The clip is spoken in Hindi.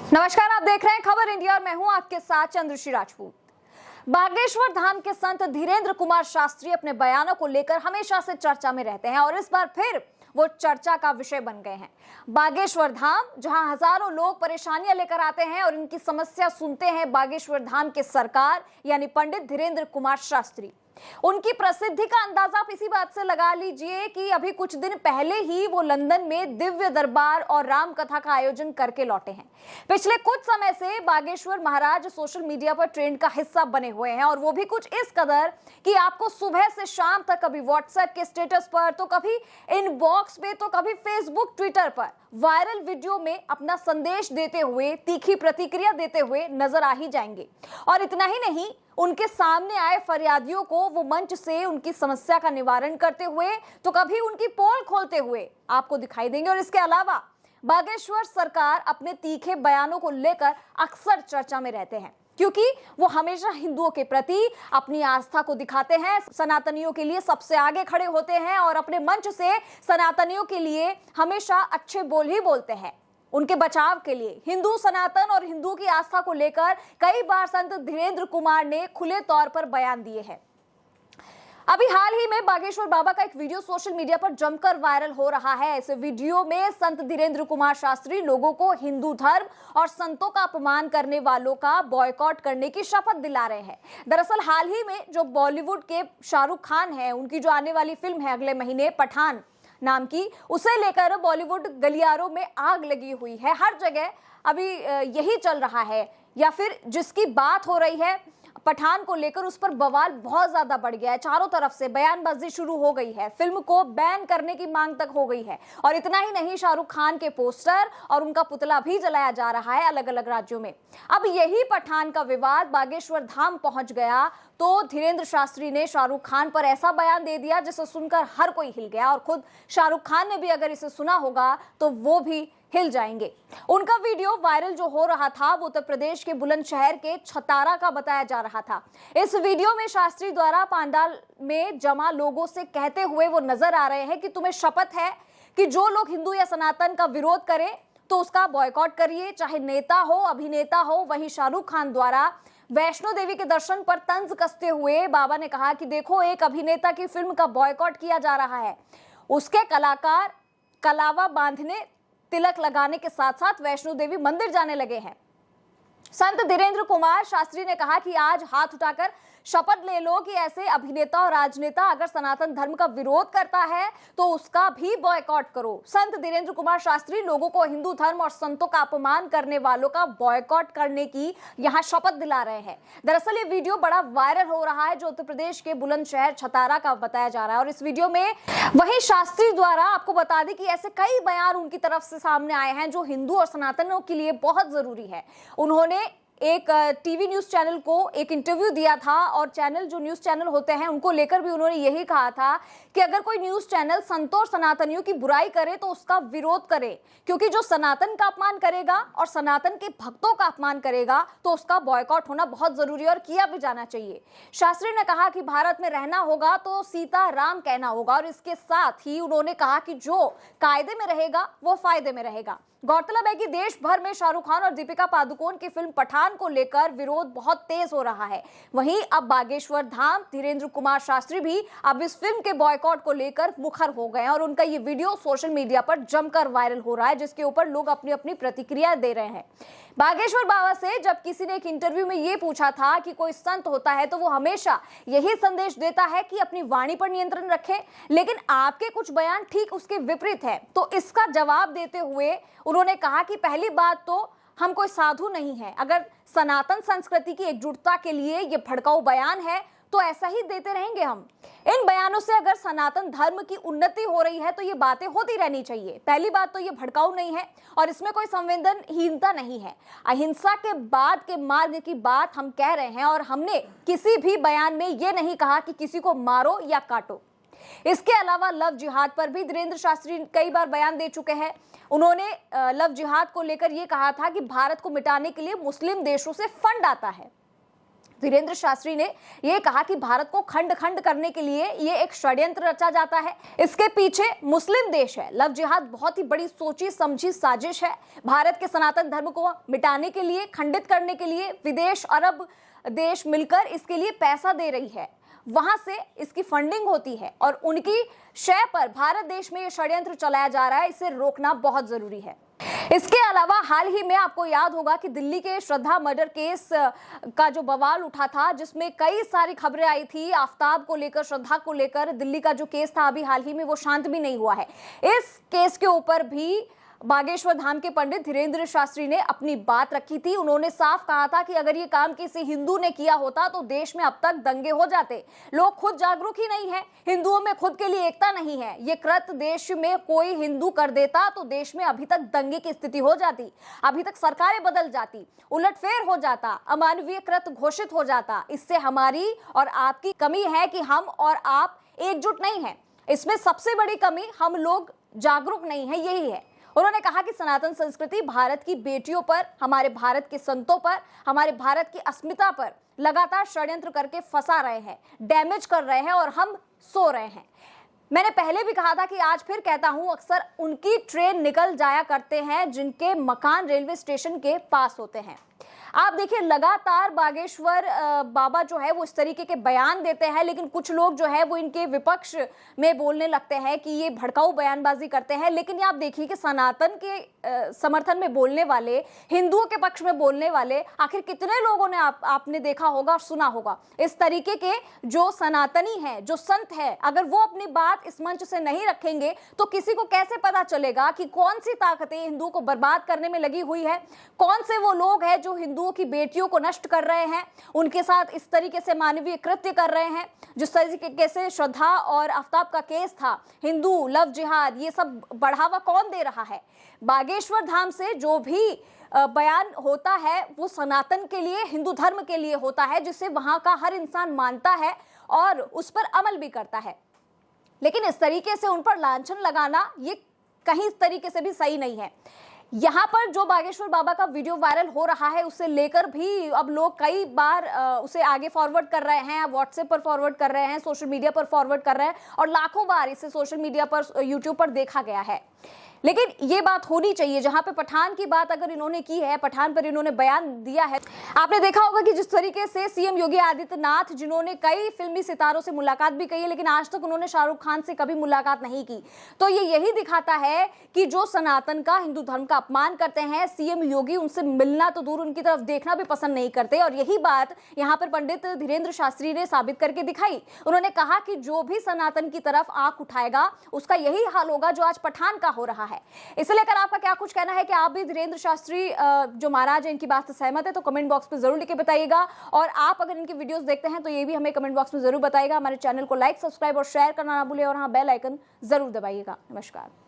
नमस्कार, आप देख रहे हैं खबर इंडिया और मैं हूं आपके साथ चंद्रश्री राजपूत। बागेश्वर धाम के संत धीरेन्द्र कुमार शास्त्री अपने बयानों को लेकर हमेशा से चर्चा में रहते हैं और इस बार फिर वो चर्चा का विषय बन गए हैं। बागेश्वर धाम, जहां हजारों लोग परेशानियां लेकर आते हैं और इनकी समस्या सुनते हैं बागेश्वर धाम के सरकार यानी पंडित धीरेन्द्र कुमार शास्त्री। उनकी प्रसिद्धि का अंदाजा आप इसी बात से लगा लीजिए कि अभी कुछ दिन पहले ही वो लंदन में दिव्य दरबार और राम कथा का आयोजन करके लौटे हैं। पिछले कुछ समय से बागेश्वर महाराज सोशल मीडिया पर ट्रेंड का हिस्सा बने हुए हैं और वो भी कुछ इस कदर कि आपको सुबह से शाम तक कभी व्हाट्सएप के स्टेटस पर, तो कभी इनबॉक्स पे, तो कभी फेसबुक ट्विटर पर वायरल वीडियो में अपना संदेश देते हुए, तीखी प्रतिक्रिया देते हुए नजर आ ही जाएंगे। और इतना ही नहीं, उनके सामने आए फरियादियों को वो मंच से उनकी समस्या का निवारण करते हुए, तो कभी उनकी पोल खोलते हुए आपको दिखाई देंगे। और इसके अलावा बागेश्वर सरकार अपने तीखे बयानों को लेकर अक्सर चर्चा में रहते हैं, क्योंकि वो हमेशा हिंदुओं के प्रति अपनी आस्था को दिखाते हैं, सनातनियों के लिए सबसे आगे खड़े होते हैं और अपने मंच से सनातनियों के लिए हमेशा अच्छे बोल ही बोलते हैं। उनके बचाव के लिए हिंदू, सनातन और हिंदुओं की आस्था को लेकर कई बार संत धीरेन्द्र कुमार ने खुले तौर पर बयान दिए हैं। अभी हाल ही में बागेश्वर बाबा का एक वीडियो सोशल मीडिया पर जमकर वायरल हो रहा है। इस वीडियो में संत धीरेन्द्र कुमार शास्त्री लोगों को हिंदू धर्म और संतों का अपमान करने वालों का बॉयकॉट करने की शपथ दिला रहे हैं। दरअसल हाल ही में जो बॉलीवुड के शाहरुख खान हैं, उनकी जो आने वाली फिल्म है अगले महीने पठान नाम की, उसे लेकर बॉलीवुड गलियारों में आग लगी हुई है। हर जगह अभी यही चल रहा है, या फिर जिसकी बात हो रही है पठान को लेकर, उस पर बवाल बहुत ज्यादा बढ़ गया है। चारों तरफ से बयानबाजी शुरू हो गई है, फिल्म को बैन करने की मांग तक हो गई है। और इतना ही नहीं, शाहरुख खान के पोस्टर और उनका पुतला भी जलाया जा रहा है अलग अलग राज्यों में। अब यही पठान का विवाद बागेश्वर धाम पहुंच गया तो धीरेन्द्र शास्त्री ने शाहरुख खान पर ऐसा बयान दे दिया जिसे सुनकर हर कोई हिल गया, और खुद शाहरुख खान ने भी अगर इसे सुना होगा तो वो भी हिल जाएंगे। उनका वीडियो वायरल जो हो रहा था वो उत्तर प्रदेश के बुलंदशहर के छतारा का बताया जा रहा था। इस वीडियो में शास्त्री द्वारा पंडाल में जमा लोगों से कहते हुए वो नजर आ रहे हैं कि तुम्हें शपथ है कि जो लोग हिंदू या सनातन का विरोध करें तो उसका बॉयकॉट करिए, चाहे नेता हो, अभिनेता हो। वहीं शाहरुख खान द्वारा वैष्णो देवी के दर्शन पर तंज कसते हुए बाबा ने कहा कि देखो, एक अभिनेता की फिल्म का बॉयकॉट किया जा रहा है, उसके कलाकार कलावा बांधने, तिलक लगाने के साथ साथ वैष्णो देवी मंदिर जाने लगे हैं। संत धीरेन्द्र कुमार शास्त्री ने कहा कि आज हाथ उठाकर शपथ ले लो कि ऐसे अभिनेता और राजनेता अगर सनातन धर्म का विरोध करता है तो उसका भी बॉयकॉट करो। संत धीरेन्द्र कुमार शास्त्री लोगों को हिंदू धर्म और संतों का अपमान करने वालों का बॉयकॉट करने की यहां शपथ दिला रहे हैं। दरअसल ये वीडियो बड़ा वायरल हो रहा है, जो उत्तर प्रदेश के बुलंदशहर छतारा का बताया जा रहा है। और इस वीडियो में वही शास्त्री द्वारा, आपको बता दें कि ऐसे कई बयान उनकी तरफ से सामने आए हैं जो हिंदू और सनातनों के लिए बहुत जरूरी है। उन्होंने एक टीवी न्यूज चैनल को एक इंटरव्यू दिया था और चैनल, जो न्यूज चैनल होते हैं, उनको लेकर भी उन्होंने यही कहा था कि अगर कोई न्यूज चैनल संतों और सनातनियों की बुराई करे तो उसका विरोध करे, क्योंकि जो सनातन का अपमान करेगा और सनातन के भक्तों का अपमान करेगा तो उसका बॉयकॉट होना बहुत जरूरी है और किया भी जाना चाहिए। शास्त्री ने कहा कि भारत में रहना होगा तो सीता राम कहना होगा, और इसके साथ ही उन्होंने कहा कि जो कायदे में रहेगा वो फायदे में रहेगा। गौरतलब है कि देश भर में शाहरुख खान और दीपिका पादुकोण की फिल्म पठान को लेकर विरोध बहुत तेज हो रहा है। वहीं अब बागेश्वर धाम धीरेन्द्र कुमार शास्त्री भी अब इस फिल्म के बॉयकॉट को लेकर मुखर हो गए हैं और उनका ये वीडियो सोशल मीडिया पर जमकर वायरल हो रहा है, जिसके ऊपर लोग अपनी अपनी प्रतिक्रिया दे रहे हैं। बागेश्वर बाबा से जब किसी ने एक इंटरव्यू में ये पूछा था कि कोई संत होता है तो वो हमेशा यही संदेश देता है कि अपनी वाणी पर नियंत्रण रखें, लेकिन आपके कुछ बयान ठीक उसके विपरीत है। तो इसका जवाब देते हुए उन्होंने कहा कि पहली बात तो हम कोई साधु नहीं है, अगर सनातन संस्कृति की एकजुटता के लिए ये भड़काऊ बयान है तो ऐसा ही देते रहेंगे हम। इन बयानों से अगर सनातन धर्म की उन्नति हो रही है तो ये बातें होती रहनी चाहिए। पहली बात तो ये भड़काऊ नहीं है और इसमें कोई संवेदनहीनता नहीं है। अहिंसा के बाद के मार्ग की बात हम कह रहे हैं और हमने किसी भी बयान में ये नहीं कहा कि किसी को मारो या काटो। इसके अलावा लव जिहाद पर भी धीरेन्द्र शास्त्री कई बार बयान दे चुके हैं। उन्होंने लव जिहाद को लेकर यह कहा था कि भारत को मिटाने के लिए मुस्लिम देशों से फंड आता है। धीरेंद्र शास्त्री ने यह कहा कि भारत को खंड खंड करने के लिए ये एक षड्यंत्र रचा जाता है, इसके पीछे मुस्लिम देश है। लव जिहाद बहुत ही बड़ी सोची समझी साजिश है। भारत के सनातन धर्म को मिटाने के लिए, खंडित करने के लिए विदेश, अरब देश मिलकर इसके लिए पैसा दे रही है, वहां से इसकी फंडिंग होती है और उनकी शय पर भारत देश में ये षड्यंत्र चलाया जा रहा है। इसे रोकना बहुत जरूरी है। इसके अलावा हाल ही में आपको याद होगा कि दिल्ली के श्रद्धा मर्डर केस का जो बवाल उठा था, जिसमें कई सारी खबरें आई थी आफ्ताब को लेकर, श्रद्धा को लेकर। दिल्ली का जो केस था अभी हाल ही में वो शांत भी नहीं हुआ है। इस केस के ऊपर भी बागेश्वर धाम के पंडित धीरेंद्र शास्त्री ने अपनी बात रखी थी। उन्होंने साफ कहा था कि अगर ये काम किसी हिंदू ने किया होता तो देश में अब तक दंगे हो जाते। लोग खुद जागरूक ही नहीं है, हिंदुओं में खुद के लिए एकता नहीं है। ये कृत्य देश में कोई हिंदू कर देता तो देश में अभी तक दंगे की स्थिति हो जाती, अभी तक सरकारें बदल जाती, उलटफेर हो जाता, अमानवीय कृत्य घोषित हो जाता। इससे हमारी और आपकी कमी है कि हम और आप एकजुट नहीं है। इसमें सबसे बड़ी कमी हम लोग जागरूक नहीं है, यही है। उन्होंने कहा कि सनातन संस्कृति भारत की बेटियों पर, हमारे भारत के संतों पर, हमारे भारत की अस्मिता पर लगातार षड्यंत्र करके फंसा रहे हैं, डैमेज कर रहे हैं और हम सो रहे हैं। मैंने पहले भी कहा था कि आज फिर कहता हूं, अक्सर उनकी ट्रेन निकल जाया करते हैं जिनके मकान रेलवे स्टेशन के पास होते हैं। आप देखिए लगातार बागेश्वर बाबा जो है वो इस तरीके के बयान देते हैं, लेकिन कुछ लोग जो है वो इनके विपक्ष में बोलने लगते हैं कि ये भड़काऊ बयानबाजी करते हैं। लेकिन ये आप देखिए कि सनातन के समर्थन में बोलने वाले, हिंदुओं के पक्ष में बोलने वाले आखिर कितने लोगों ने आपने देखा होगा और सुना होगा। इस तरीके के जो सनातनी हैं, जो संत हैं, अगर वो अपनी बात इस मंच से नहीं रखेंगे तो किसी को कैसे पता चलेगा कि कौन सी ताकतें हिंदुओं को बर्बाद करने में लगी हुई है, कौन से वो लोग हैं जो हिंदुओं की बेटियों को नष्ट कर रहे हैं, उनके साथ इस तरीके से मानवीय कृत्य कर रहे हैं। जिस तरीके से श्रद्धा और आफ्ताब का केस था, हिंदू लव जिहाद, ये सब बढ़ावा कौन दे रहा है? बागेश्वर धाम से जो भी बयान होता है वो सनातन के लिए, हिंदू धर्म के लिए होता है, जिसे वहां का हर इंसान मानता है और उस पर अमल भी करता है। लेकिन इस तरीके से उन पर लांछन लगाना ये कहीं इस तरीके से भी सही नहीं है। यहाँ पर जो बागेश्वर बाबा का वीडियो वायरल हो रहा है, उससे लेकर भी अब लोग कई बार उसे आगे फॉरवर्ड कर रहे हैं, व्हाट्सएप पर फॉरवर्ड कर रहे हैं, सोशल मीडिया पर फॉरवर्ड कर रहे हैं और लाखों बार इसे सोशल मीडिया पर, यूट्यूब पर देखा गया है। लेकिन ये बात होनी चाहिए, जहां पे पठान की बात अगर इन्होंने की है, पठान पर इन्होंने बयान दिया है। आपने देखा होगा कि जिस तरीके से सीएम योगी आदित्यनाथ, जिन्होंने कई फिल्मी सितारों से मुलाकात भी की है, लेकिन आज तक उन्होंने शाहरुख खान से कभी मुलाकात नहीं की, तो ये यही दिखाता है कि जो सनातन का, हिंदू धर्म का अपमान करते हैं, सीएम योगी उनसे मिलना तो दूर, उनकी तरफ देखना भी पसंद नहीं करते। और यही बात यहाँ पर पंडित धीरेंद्र शास्त्री ने साबित करके दिखाई। उन्होंने कहा कि जो भी सनातन की तरफ आंख उठाएगा उसका यही हाल होगा जो आज पठान का हो रहा है। इसे लेकर आपका क्या कुछ कहना है? कि आप भी धीरेंद्र शास्त्री जो महाराज है इनकी बात से सहमत है? तो कमेंट बॉक्स में जरूर लिख के बताइएगा। और आप अगर इनकी वीडियोस देखते हैं तो ये भी हमें कमेंट बॉक्स में जरूर बताइएगा। हमारे चैनल को लाइक, सब्सक्राइब और शेयर करना ना भूलिए और हाँ, बेल आइकन जरूर दबाइएगा। नमस्कार।